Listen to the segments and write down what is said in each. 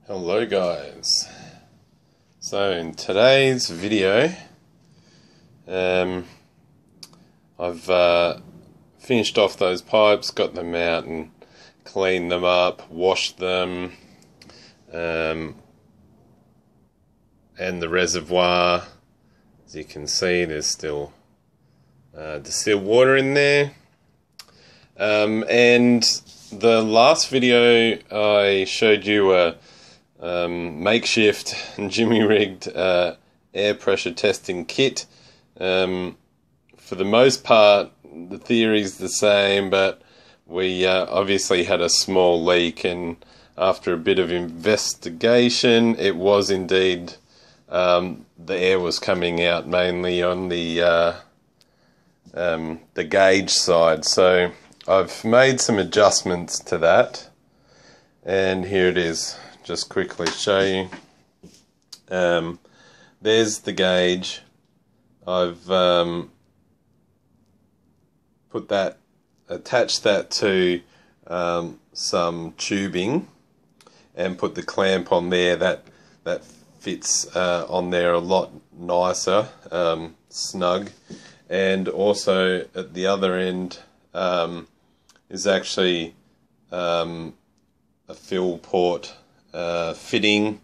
Hello guys. So in today's video I've finished off those pipes, got them out and cleaned them up, washed them, and the reservoir, as you can see, there's still distilled water in there. And the last video I showed you a makeshift jimmy-rigged air pressure testing kit. For the most part, the theory's the same, but we obviously had a small leak, and after a bit of investigation, it was indeed the air was coming out mainly on the gauge side. So I've made some adjustments to that, and here it is. Just quickly show you. There's the gauge. I've attached that to some tubing and put the clamp on there. That fits on there a lot nicer, snug. And also at the other end is actually a fill port fitting,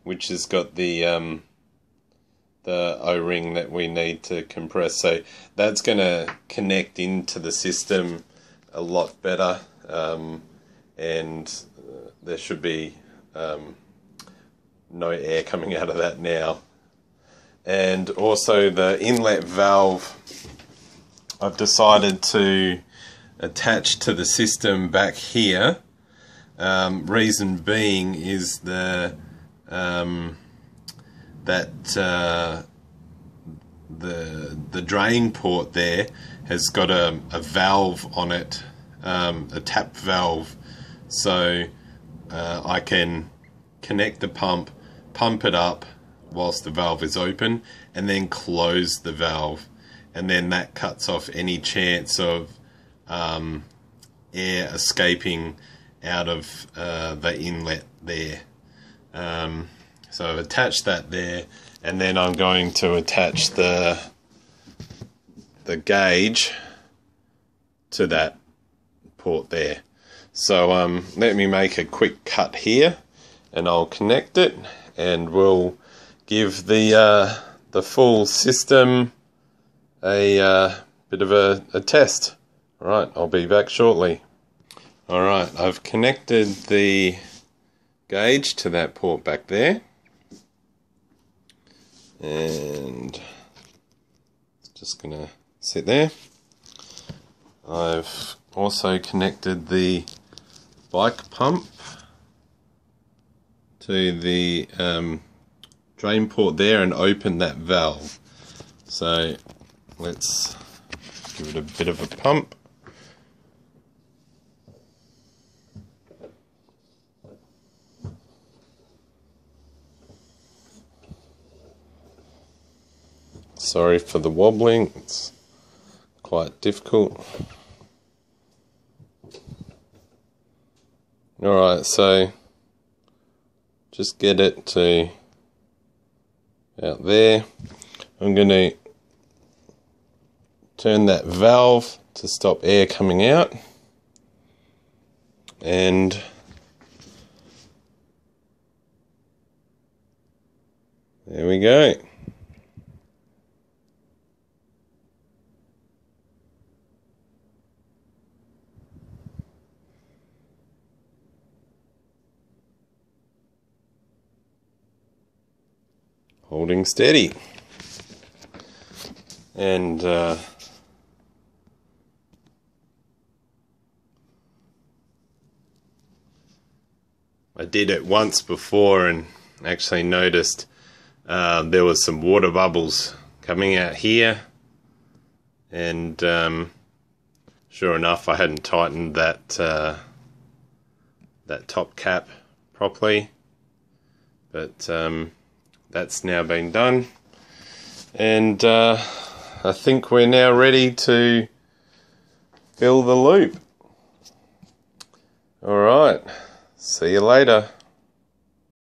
which has got the O-ring that we need to compress. So that's going to connect into the system a lot better, and there should be no air coming out of that now. And also the inlet valve, I've decided to attach to the system back here. Reason being is the drain port there has got a valve on it, a tap valve, so I can connect the pump it up whilst the valve is open, and then close the valve, and then that cuts off any chance of air escaping out of the inlet there. So I've attached that there, and then I'm going to attach the gauge to that port there. So let me make a quick cut here, and I'll connect it, and we'll give the full system a bit of a test. Alright, I'll be back shortly. Alright, I've connected the gauge to that port back there, and it's just gonna sit there. I've also connected the bike pump to the drain port there and open that valve. So let's give it a bit of a pump. Sorry for the wobbling, it's quite difficult. Alright, so just get it to out there. I'm going to turn that valve to stop air coming out, and there we go. Holding steady, and I did it once before and actually noticed there was some water bubbles coming out here, and sure enough, I hadn't tightened that top cap properly, but that's now been done, and I think we're now ready to fill the loop. Alright, see you later.